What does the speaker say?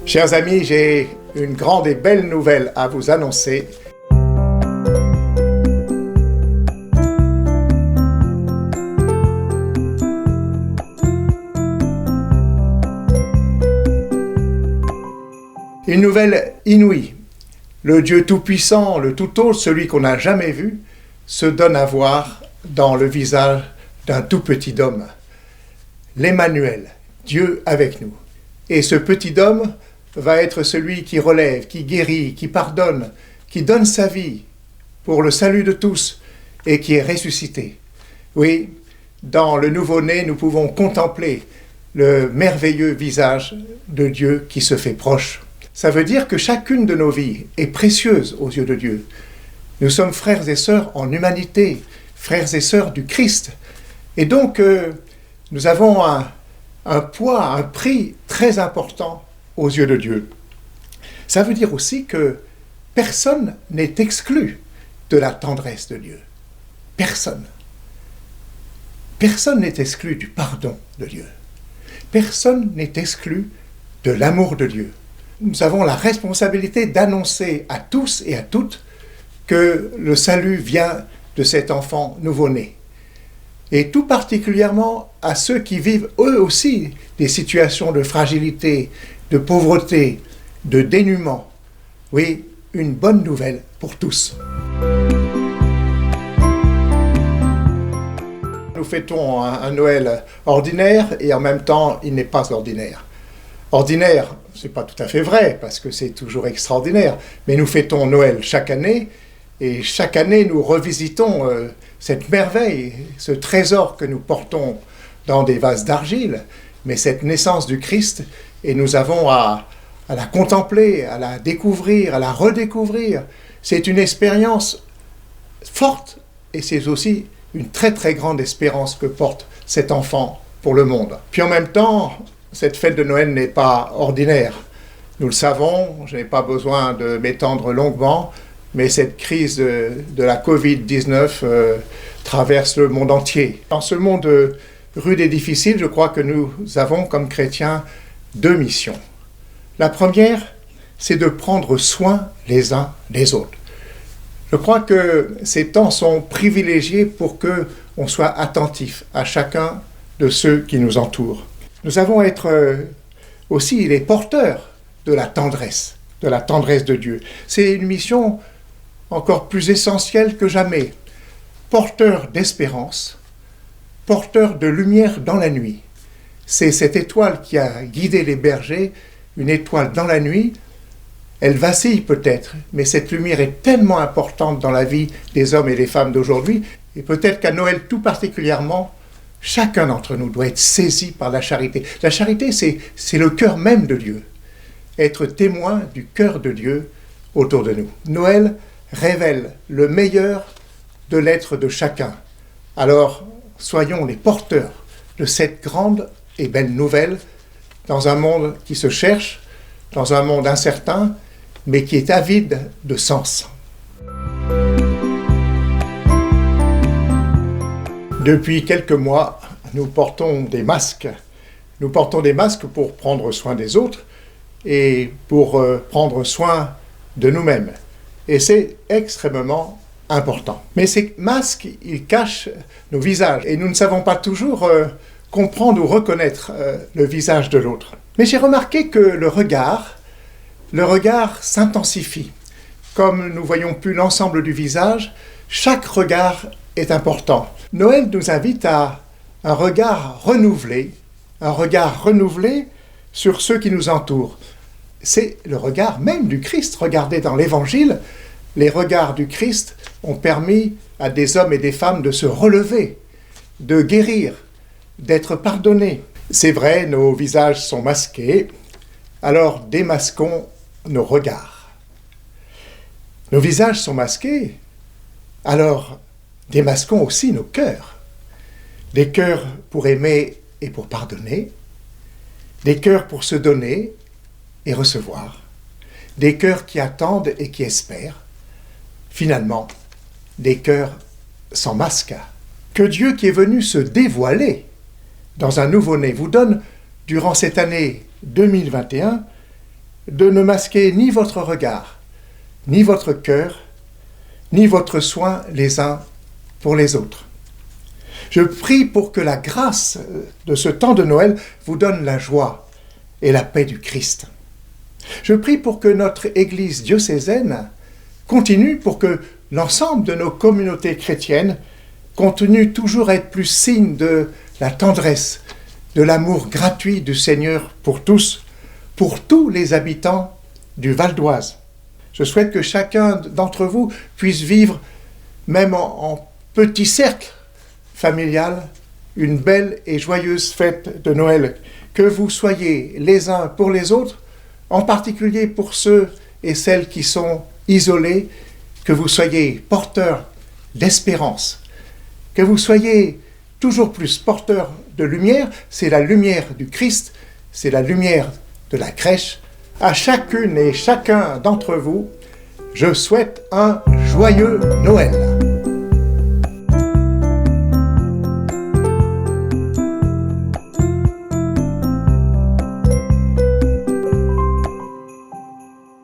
Chers amis, j'ai une grande et belle nouvelle à vous annoncer. Une nouvelle inouïe. Le Dieu Tout-Puissant, le Tout-Haut, celui qu'on n'a jamais vu, se donne à voir dans le visage d'un tout petit homme. L'Emmanuel, Dieu avec nous. Et ce petit homme va être celui qui relève, qui guérit, qui pardonne, qui donne sa vie pour le salut de tous et qui est ressuscité. Oui, dans le nouveau-né, nous pouvons contempler le merveilleux visage de Dieu qui se fait proche. Ça veut dire que chacune de nos vies est précieuse aux yeux de Dieu. Nous sommes frères et sœurs en humanité, frères et sœurs du Christ. Et donc, nous avons un poids, un prix très important aux yeux de Dieu. Ça veut dire aussi que personne n'est exclu de la tendresse de Dieu. Personne. Personne n'est exclu du pardon de Dieu. Personne n'est exclu de l'amour de Dieu. Nous avons la responsabilité d'annoncer à tous et à toutes que le salut vient de cet enfant nouveau-né. Et tout particulièrement à ceux qui vivent eux aussi des situations de fragilité, de pauvreté, de dénuement. Oui, une bonne nouvelle pour tous. Nous fêtons un Noël ordinaire et en même temps, il n'est pas ordinaire. Ordinaire, c'est pas tout à fait vrai, parce que c'est toujours extraordinaire, mais nous fêtons Noël chaque année, et chaque année nous revisitons cette merveille, ce trésor que nous portons dans des vases d'argile, mais cette naissance du Christ, et nous avons à la contempler, à la découvrir, à la redécouvrir. C'est une expérience forte, et c'est aussi une très très grande espérance que porte cet enfant pour le monde. Puis en même temps, cette fête de Noël n'est pas ordinaire. Nous le savons, je n'ai pas besoin de m'étendre longuement, mais cette crise de la Covid-19 traverse le monde entier. Dans ce monde rude et difficile, je crois que nous avons comme chrétiens deux missions. La première, c'est de prendre soin les uns des autres. Je crois que ces temps sont privilégiés pour qu'on soit attentif à chacun de ceux qui nous entourent. Nous avons à être aussi les porteurs de la tendresse de Dieu. C'est une mission encore plus essentielle que jamais. Porteur d'espérance, porteur de lumière dans la nuit. C'est cette étoile qui a guidé les bergers, une étoile dans la nuit. Elle vacille peut-être, mais cette lumière est tellement importante dans la vie des hommes et des femmes d'aujourd'hui, et peut-être qu'à Noël tout particulièrement, chacun d'entre nous doit être saisi par la charité. La charité, c'est le cœur même de Dieu. Être témoin du cœur de Dieu autour de nous. Noël révèle le meilleur de l'être de chacun. Alors, soyons les porteurs de cette grande et belle nouvelle dans un monde qui se cherche, dans un monde incertain, mais qui est avide de sens. Depuis quelques mois, nous portons des masques. Nous portons des masques pour prendre soin des autres et pour prendre soin de nous-mêmes. Et c'est extrêmement important. Mais ces masques, ils cachent nos visages et nous ne savons pas toujours comprendre ou reconnaître le visage de l'autre. Mais j'ai remarqué que le regard s'intensifie. Comme nous voyons plus l'ensemble du visage, chaque regard est important. Noël nous invite à un regard renouvelé sur ceux qui nous entourent. C'est le regard même du Christ. Regardez dans l'Évangile, les regards du Christ ont permis à des hommes et des femmes de se relever, de guérir, d'être pardonnés. C'est vrai, nos visages sont masqués, alors démasquons nos regards. Nos visages sont masqués, alors démasquons aussi nos cœurs. Des cœurs pour aimer et pour pardonner, des cœurs pour se donner et recevoir, des cœurs qui attendent et qui espèrent, finalement, des cœurs sans masque. Que Dieu qui est venu se dévoiler dans un nouveau-né vous donne, durant cette année 2021, de ne masquer ni votre regard, ni votre cœur, ni votre soin les uns pour les autres. Je prie pour que la grâce de ce temps de Noël vous donne la joie et la paix du Christ. Je prie pour que notre Église diocésaine continue, pour que l'ensemble de nos communautés chrétiennes continuent toujours à être plus signe de la tendresse, de l'amour gratuit du Seigneur pour tous les habitants du Val d'Oise. Je souhaite que chacun d'entre vous puisse vivre, même en petit cercle familial, une belle et joyeuse fête de Noël. Que vous soyez les uns pour les autres, en particulier pour ceux et celles qui sont isolés, que vous soyez porteurs d'espérance, que vous soyez toujours plus porteurs de lumière. C'est la lumière du Christ, c'est la lumière de la crèche. À chacune et chacun d'entre vous, je souhaite un joyeux Noël.